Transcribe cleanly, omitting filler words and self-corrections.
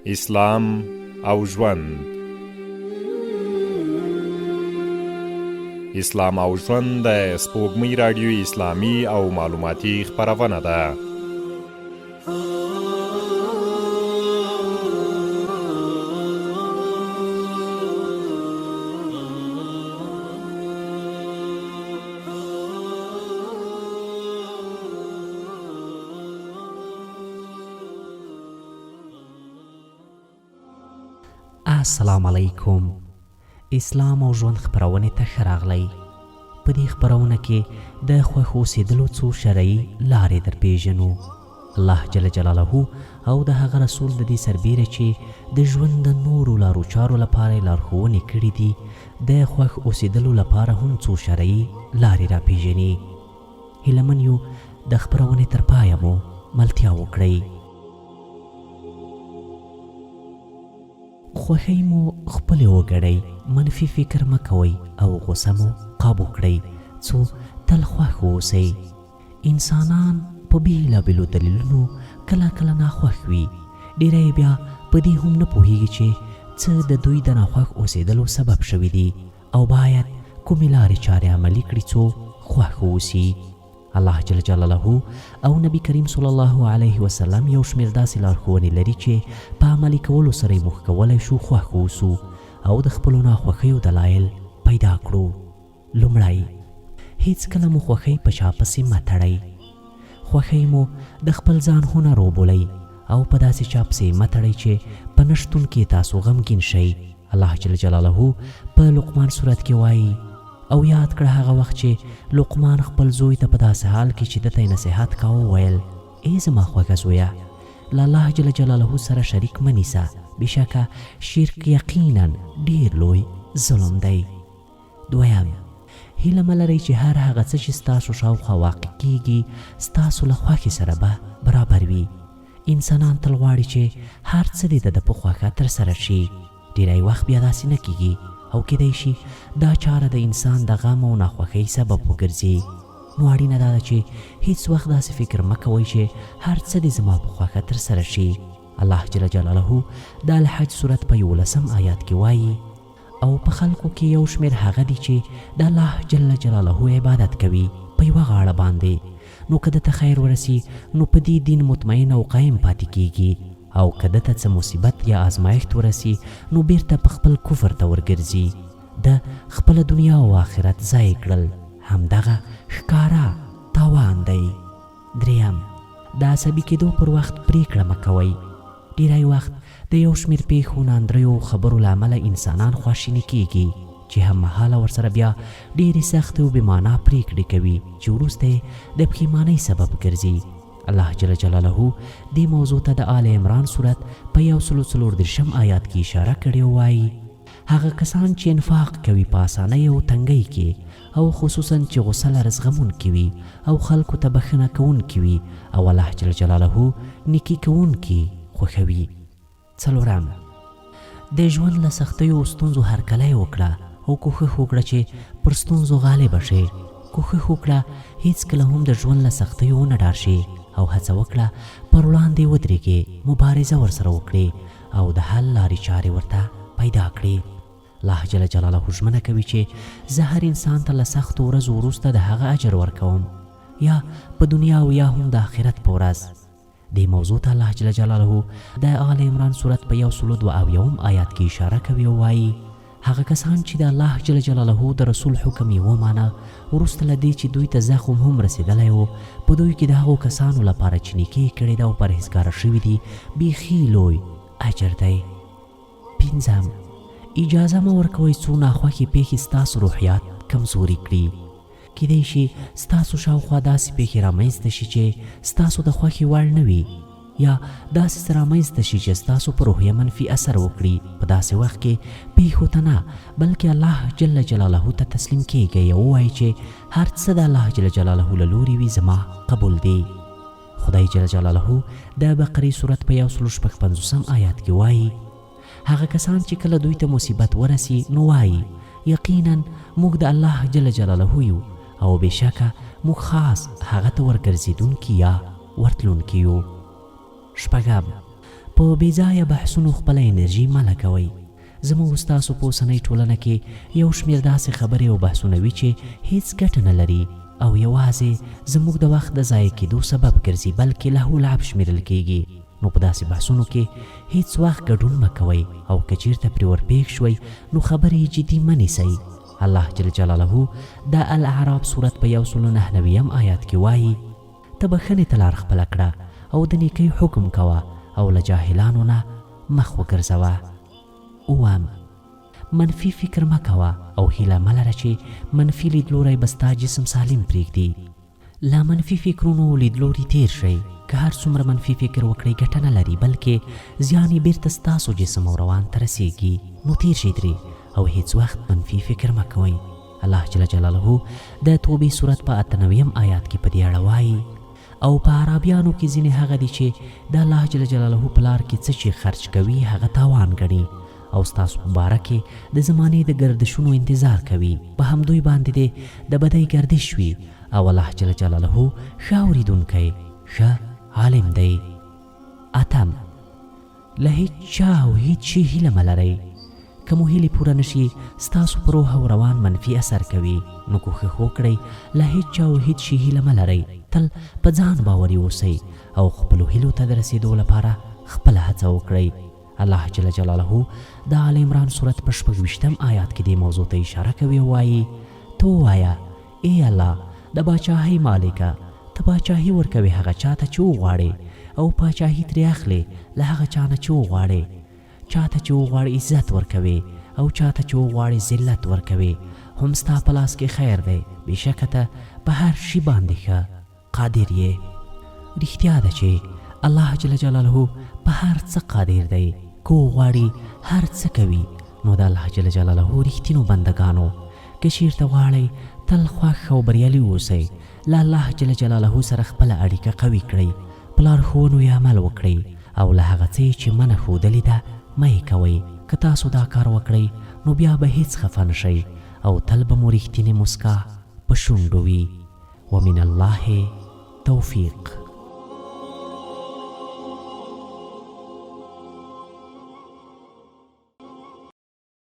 اسلام او ژوند. اسلام او ژوند د سپوږمۍ رادیو اسلامي او معلوماتي خپرونه ده. السلام علیکم. اسلام او ژوند خپرونې ته ښه راغلی. په دې خپرونه کې د خوښ اوسېدلو څو شرعي لارې در پیژنو. الله جل جلاله او د هغه رسول د دې سربیره چې د ژوند د نورو لارو چارو لپاره لارښوونې کړي دي، د خوښ اوسېدلو لپاره هم څو شرعي لارې را پیژني. هیله من یو د خپرونې تر پایه مو ملتیا وکړئ. خوښۍ مو خپلې وګڼئ، منفي فکر مه کوئ او غوسه مو قابو کړئ څو تل خوښ واوسئ. انسانان په بېلابېلو دلیلونو کله کله ناخوښ وي. ډېری بیا په دې هم نه پوهیږي چې څه د دوی د ناخوښ اوسېدلو سبب شوي دي او باید کومې لارې چارې عملي کړي څو خوښ واوسي. الله جل جلاله او نبی کریم صلی الله علیه وسلم یو شمېر داسې لارښوونې لري چې په عملي کولو سره یې موږ کولی شو خوښ واوسو او د خپلو ناخوښیو دلایل پیدا کړو. لومړی، هیڅکله مو خوښۍ په چا پسې مه تړئ. خوښۍ مو د خپل ځان هنر وبولئ او په داسې چا پسې مه تړئ چې په نشتون کې تاسو غمګین شئ. الله جل جلاله په لقمان سورت کې وایي او یاد کړه هغه وخت چې لقمان خپل زوی ته په داسې حال کې چې دته یې نصیحت کاوه ویل: ای زما خوږه زویه، له الله جل جلاله سره شریک مه نیسه، بېشکه شرک یقینا ډېر لوی ظلم دی. دویم، هیله مه لرئ چې هر هغه څه چې ستاسو شاوخوا واقع کیږي ستاسو له خوښې سره به برابر وي. انسانان تل غواړي چې هر څه دې د ده په خوښه ترسره شي. ډېری وخت بیا داسې نه کیږي او کیدای شي دا چاره د انسان د غم او ناخوښۍ سبب وګرځي. نو اړینه دا ده چې هیڅ وخت داسې فکر مه کوئ چې هر څه دې زما په خوښه ترسره شي. الله جل جلاله د الحج سورت په 11 آیات کې وایي او په خلکو کې یو شمېر هغه دي چې د الله جل جلاله عبادت کوي په یوه غاړه باندې، نو که دته خیر ورسي نو په دې دین مطمئن او قایم پاتې کیږي، او که دته څه مصیبت یا آزمایښت ورسي نو بیرته په خپل کفر ته ورګرځي. د خپله دنیا او آخرت ضایع کړل همدغه ښکاره تاوان دی. دریم، د عصبي کېدو پر وخت پرېکړه مه کوئ. ډېری وخت د یو شمېر پیښو ناندریو خبرو له امله انسانان خواشیني کېږي چې هممهاله ورسره بیا ډېرې سختې او بېمانا پرېکړې کوي چې وروسته یې د پښیمانۍ سبب ګرځي. الله جل جلاله دې موضوع ته د آل عمران سورت په 144 آیات کې اشاره کړې وایي: هغه کسان چې انفاق کوي په اسانۍ او تنګۍ کې او خصوصا چې غصه لره زغمونکي وي او خلکو ته بښنه کوونکي وي او الله جل جلاله نیکي کوونکي خوښوي. څلورم، د ژوند له سختیو او ستونزو هرکلی وکړه او کوښښ وکړه چې پر ستونزو غالبه شې. کوښښ وکړه هیڅکله هم د ژوند له سختیو ونه ډار شې او هڅه وکړه پر وړاندې ودرېږې، مبارزه ورسره وکړې او د حل لارې چارې ورته پیدا کړې. الله جل جلاله ژمنه کوي چې زه هر انسان ته له سختو ورځو وروسته د هغه اجر ورکوم، یا په دنیا او یا هم د آخرت په ورځ. دې موضوع ته الله جل جلاله د آل عمران سورت په 122 آیات کې اشاره کوي او وایي: هغه کسان چې د الله جل جلاله د رسول حکم یې ومانه وروسته له دې چې دوی ته زخم هم رسېدلی و، په دوی کې د هغو کسانو لپاره چې نیکي یې کړې ده او پرهیزګاره شوي دي بیخي لوی اجر دی. پنځم، اجازه مه ورکوئ څو ناخوښې پیښې ستاسو روحیات کمزوري کړي. کیدای شي ستاسو شاوخوا داسې پیښې رامنځته شي چې ستاسو د خوښې وړ نه وي، یا داسې څه رامنځته شي چې ستاسو په روحیه منفي اثر وکړي. په داسې وخت کې پیښو ته نه بلکې الله جل جلاله ته تسلیم کیږئ او ووایئ چې هر څه د الله جل جلاله له لورې وي زما قبول دی. خدای جل جلاله د بقرې سورت په 155 آیات کې وایي: هغه کسان چې کله دوی ته مصیبت ورسي نو وایي یقینا موږ د الله جل جلاله یو او بېشکه موږ خاص هغه ته ورګرځېدونکي یا ورتلونکي یو. شپږم، په بېځایه بحثونو خپله انرژي مه لګوئ. زموږ ستاسو په اوسنۍ ټولنه کې یو شمېر داسې خبرې او بحثونه وي چې هیڅ ګټه نه لري او یوازې زموږ د وخت د ضایع کېدو سبب ګرځي، بلکې لهو لعب شمېرل کېږي. نو په داسې بحثونو کې هیڅ وخت ګډون مه کوئ او که چیرته پرې ورپېښ شوئ نو خبرې جدي مه نیسئ. الله جل جلاله د الاعراف صورت په 199 آیات کې وایي: ته بښنې ته لار خپله کړه او د نیکۍ حکم کوه او له جاهلانو نه مخ وګرځوه. اووم: منفي فکر مه کوه او هیله مه لره چې منفي لیدلوری به ستا جسم سالم پرېږدي. له منفي فکرونو لیدلوري تیر شئ. که هر څومره منفي فکر وکړئ ګټه نه لري، بلکې زیان یې بیرته ستاسو جسم او روان ته رسیږي. نو تیر شئ ترې او هیڅ وخت منفي فکر مه کوئ. الله جل جلاله د توبې صورت په 98 آیات کې په دې اړه وایي: او په عربیانو کې ځینې هغه دي چې د الله جل جلاله په لار کې څه چې خرج کوي هغه تاوان ګڼي او ستاسو په باره کې د زمانې د گردشونو انتظار کوي. په همدوی باندې دې د بدۍ گردش وي او الله جل جلاله ښه اورېدونکی، ښه عالم دی. اتم: له هیڅ چا او هیڅ شي هیله مه لرئ. که مو هیلې پوره نشي ستاسو په روح او روان منفي اثر کوي، نو کوښښ وکړئ له هیڅ چا او هیڅ شي هیله مه لرئ. تل په ځان باوري اوسئ او خپلو هیلو ته د رسېدو لپاره خپله هڅه وکړئ. الله جل جلاله د آل عمران صورت په 26 آیات کې دې موضوع ته اشاره کوي او وایي: ته ووایه ای الله د باچاهۍ مالکه، ته باچاهي ورکوې هغه چاته چې وغواړې او باچاهي ترې اخلې له هغه چا نه چې وغواړې. چاته چې وغواړې عزت ورکوې او چاته چې وغواړې ذلت ورکوې. هم ستا په لاس کې خیر دی، بېشکه ته په هر شي باندې ښه قادر یې. رښتیا ده چې الله جل جلاله په هر څه قادر دی. که وغواړي هر څه کوي. نو د الله جل جلاله رښتینو بندګانو که چیرته غواړئ تل خوښ او بریالي اوسئ، له الله جل جلاله سره خپله اړیکه قوي کړئ، په لارښوونو یې عمل وکړئ او له هغه څه چې منع ښودلې ده مه یې کوئ. که تاسو دا کار وکړئ نو بیا به هیڅ خفه نه شئ او تل به مو رښتینې مسکا په شونډو وي. ومن الله توفیق.